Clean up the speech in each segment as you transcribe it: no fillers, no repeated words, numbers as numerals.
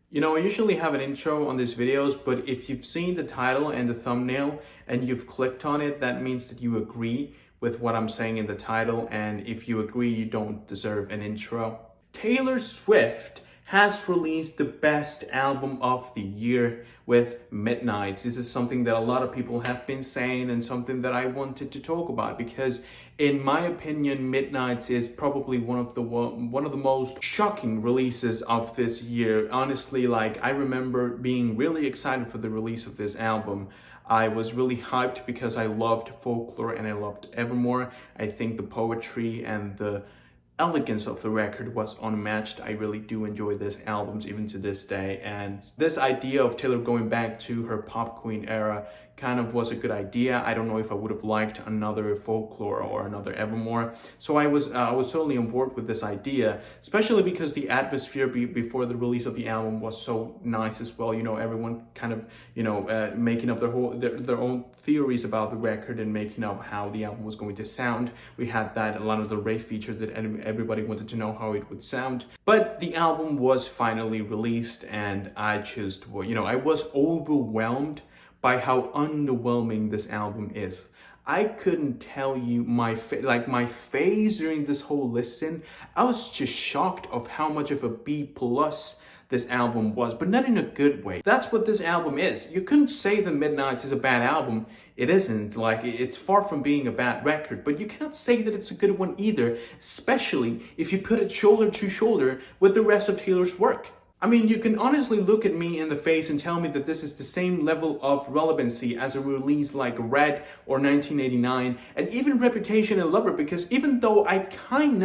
I usually have an intro on these videos, but if you've seen the title and the thumbnail and you've clicked on it, that means that you agree with what I'm saying in the title. And if you agree, you don't deserve an intro. Taylor Swift has released the best album of the year with Midnights. This is something that a lot of people have been saying and something that I wanted to talk about because in my opinion, Midnights is probably one of the most shocking releases of this year. Honestly, I remember being really excited for the release of this album. I was really hyped because I loved Folklore and I loved Evermore. I think the poetry and the elegance of the record was unmatched. I really do enjoy this album even to this day, and this idea of Taylor going back to her pop queen era kind of was a good idea. I don't know if I would have liked another Folklore or another Evermore, so I was totally on board with this idea, especially because the atmosphere before the release of the album was so nice as well. Everyone kind of making up their own theories about the record and making up how the album was going to sound. We had that a lot of the rave feature that everybody wanted to know how it would sound. But the album was finally released, and I just, I was overwhelmed by how underwhelming this album is. I couldn't tell you my phase during this whole listen. I was just shocked of how much of a B+ this album was, but not in a good way. That's what this album is. You couldn't say that Midnights is a bad album. It isn't. It's far from being a bad record, but you cannot say that it's a good one either, especially if you put it shoulder to shoulder with the rest of Taylor's work. I mean, you can honestly look at me in the face and tell me that this is the same level of relevancy as a release like Red or 1989 and even Reputation and Lover, because even though I kind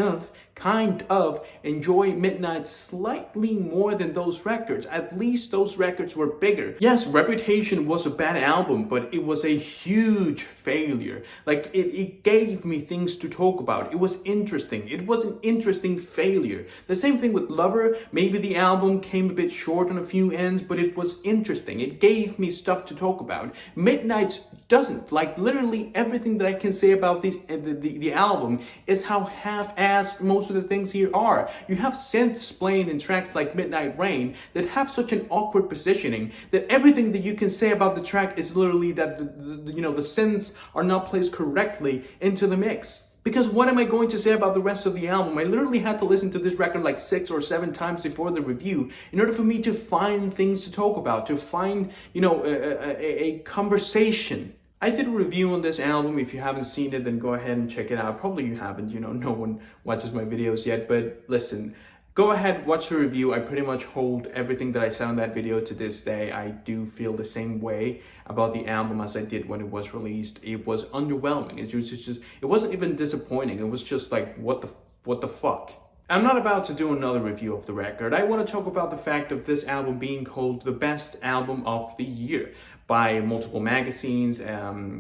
of enjoy Midnight slightly more than those records, at least those records were bigger. Yes, Reputation was a bad album, but it was a huge failure. It gave me things to talk about. It was interesting. It was an interesting failure. The same thing with Lover. Maybe the album came a bit short on a few ends, but it was interesting. It gave me stuff to talk about. Midnight doesn't. Literally everything that I can say about the album is how half-assed most of the things here are. You have synths playing in tracks like Midnight Rain that have such an awkward positioning that everything that you can say about the track is literally that the synths are not placed correctly into the mix. Because what am I going to say about the rest of the album? I literally had to listen to this record 6 or 7 times before the review in order for me to find things to talk about, to find, a conversation. I did a review on this album. If you haven't seen it, then go ahead and check it out. Probably you haven't, no one watches my videos yet, but listen. Go ahead, watch the review. I pretty much hold everything that I said on that video to this day. I do feel the same way about the album as I did when it was released. It was underwhelming. It wasn't even disappointing. It was just what the fuck? I'm not about to do another review of the record. I want to talk about the fact of this album being called the best album of the year by multiple magazines,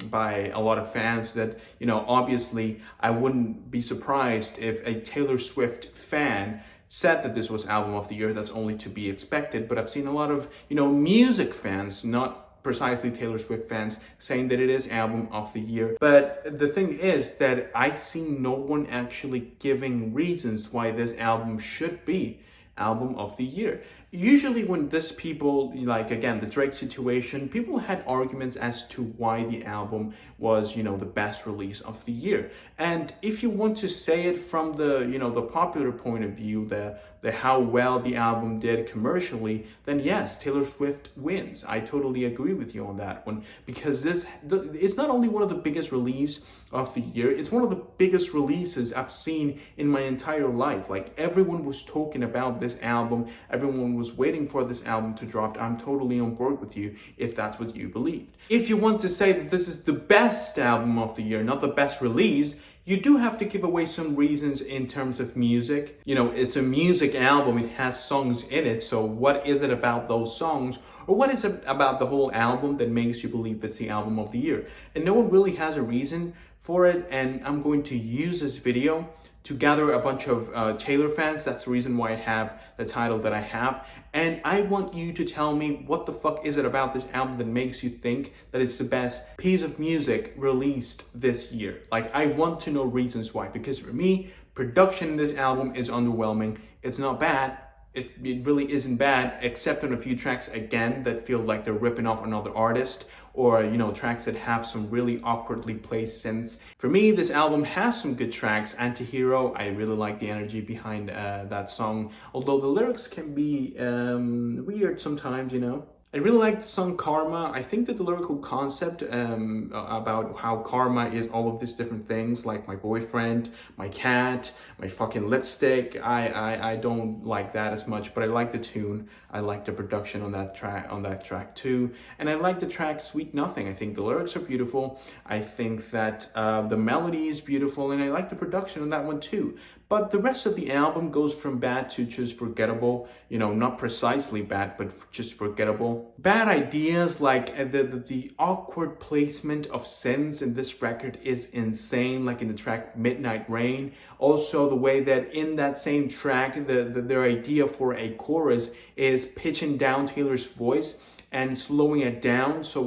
by a lot of fans that, obviously I wouldn't be surprised if a Taylor Swift fan said that this was album of the year. That's only to be expected, but I've seen a lot of, music fans, not precisely Taylor Swift fans, saying that it is album of the year. But the thing is that I see no one actually giving reasons why this album should be album of the year. Usually when again, the Drake situation, people had arguments as to why the album was, the best release of the year. And if you want to say it from the, the popular point of view, the how well the album did commercially, then yes, Taylor Swift wins. I totally agree with you on that one, because it's not only one of the biggest release of the year, it's one of the biggest releases I've seen in my entire life. Everyone was talking about this album, everyone was waiting for this album to drop. I'm totally on board with you if that's what you believed. If you want to say that this is the best album of the year, not the best release, you do have to give away some reasons in terms of music. It's a music album, it has songs in it, so what is it about those songs, or what is it about the whole album that makes you believe it's the album of the year? And no one really has a reason for it, and I'm going to use this video to gather a bunch of Taylor fans. That's the reason why I have the title that I have. And I want you to tell me what the fuck is it about this album that makes you think that it's the best piece of music released this year. I want to know reasons why, because for me, production in this album is underwhelming. It's not bad, it really isn't bad, except on a few tracks again that feel like they're ripping off another artist, or tracks that have some really awkwardly placed synths. For me, this album has some good tracks. Anti-Hero, I really like the energy behind that song, although the lyrics can be weird sometimes. I really like the song Karma. I think that the lyrical concept about how karma is all of these different things, like my boyfriend, my cat, my fucking lipstick, I don't like that as much, but I like the tune. I like the production on that track too. And I like the track Sweet Nothing. I think the lyrics are beautiful. I think that the melody is beautiful, and I like the production on that one too. But the rest of the album goes from bad to just forgettable, not precisely bad, but just forgettable. Bad ideas, like the awkward placement of synths in this record is insane, like in the track Midnight Rain. Also, the way that in that same track, their idea for a chorus is pitching down Taylor's voice and slowing it down, so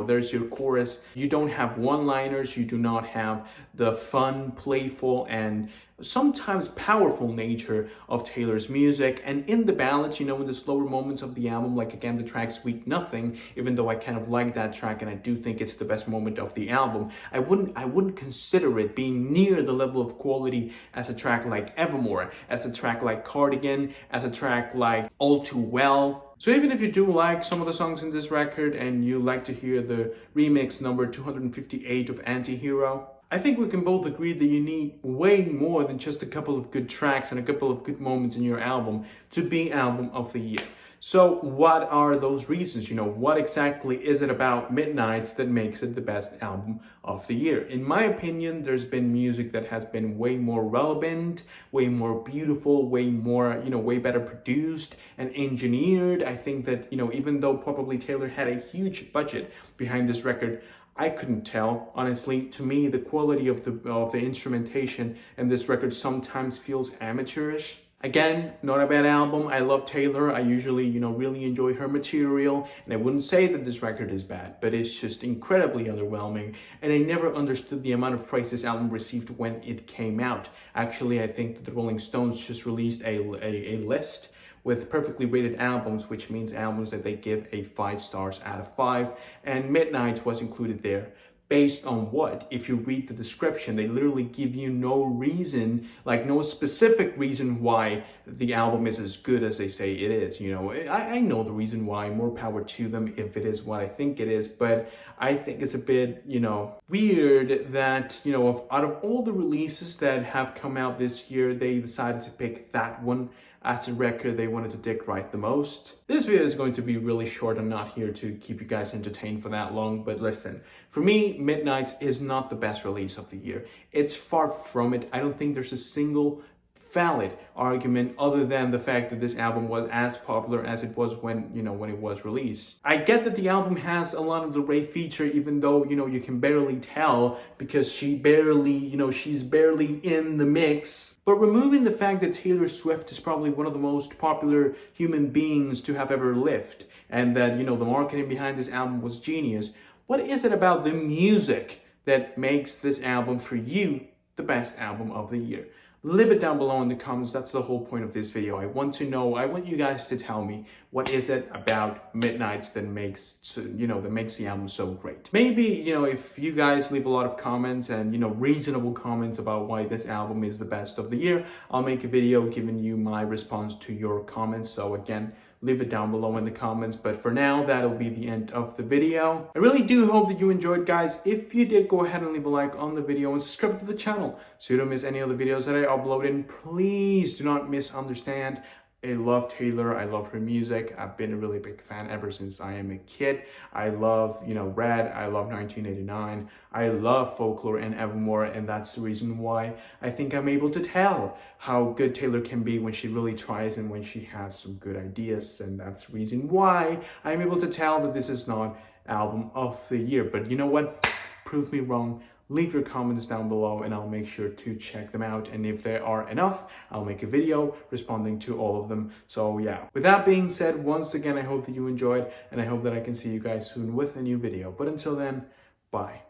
there's your chorus. You don't have one-liners, you do not have the fun, playful, and sometimes powerful nature of Taylor's music. And in the ballads, in the slower moments of the album, like again the track Sweet Nothing, even though I kind of like that track and I do think it's the best moment of the album, I wouldn't consider it being near the level of quality as a track like Evermore, as a track like Cardigan, as a track like All Too Well. So even if you do like some of the songs in this record and you like to hear the remix number 258 of Anti-Hero, I think we can both agree that you need way more than just a couple of good tracks and a couple of good moments in your album to be album of the year. So what are those reasons? What exactly is it about Midnights that makes it the best album of the year? In my opinion, there's been music that has been way more relevant, way more beautiful, way more, way better produced and engineered. I think that, even though probably Taylor had a huge budget behind this record, I couldn't tell, honestly. To me, the quality of the instrumentation in this record sometimes feels amateurish. Again, not a bad album. I love Taylor. I usually, really enjoy her material, and I wouldn't say that this record is bad, but it's just incredibly underwhelming, and I never understood the amount of praise this album received when it came out. Actually, I think that the Rolling Stones just released a list with perfectly rated albums, which means albums that they give a 5 stars out of 5, and Midnight was included there. Based on what? If you read the description, they literally give you no reason, like no specific reason why the album is as good as they say it is. I know the reason why, more power to them if it is what I think it is, but I think it's a bit, weird that, out of all the releases that have come out this year, they decided to pick that one as the record they wanted to dick right the most. This video is going to be really short. I'm not here to keep you guys entertained for that long, but listen, for me, Midnights is not the best release of the year. It's far from it. I don't think there's a single valid argument other than the fact that this album was as popular as it was when it was released. I get that the album has a lot of the Ray feature, even though you can barely tell because she's barely in the mix. But removing the fact that Taylor Swift is probably one of the most popular human beings to have ever lived, and that the marketing behind this album was genius, what is it about the music that makes this album for you the best album of the year? Leave it down below in the comments. That's the whole point of this video. I want to know, I want you guys to tell me, what is it about Midnights that makes the album so great? Maybe, if you guys leave a lot of comments and, reasonable comments about why this album is the best of the year, I'll make a video giving you my response to your comments. So again, leave it down below in the comments. But for now, that'll be the end of the video. I really do hope that you enjoyed, guys. If you did, go ahead and leave a like on the video and subscribe to the channel so you don't miss any of the videos that I upload. And please do not misunderstand. I love Taylor. I love her music. I've been a really big fan ever since I am a kid. I love, Red. I love 1989. I love Folklore and Evermore, and that's the reason why I think I'm able to tell how good Taylor can be when she really tries and when she has some good ideas, and that's the reason why I'm able to tell that this is not album of the year. But you know what? Prove me wrong. Leave your comments down below and I'll make sure to check them out. And if there are enough, I'll make a video responding to all of them. So yeah, with that being said, once again, I hope that you enjoyed and I hope that I can see you guys soon with a new video. But until then, bye.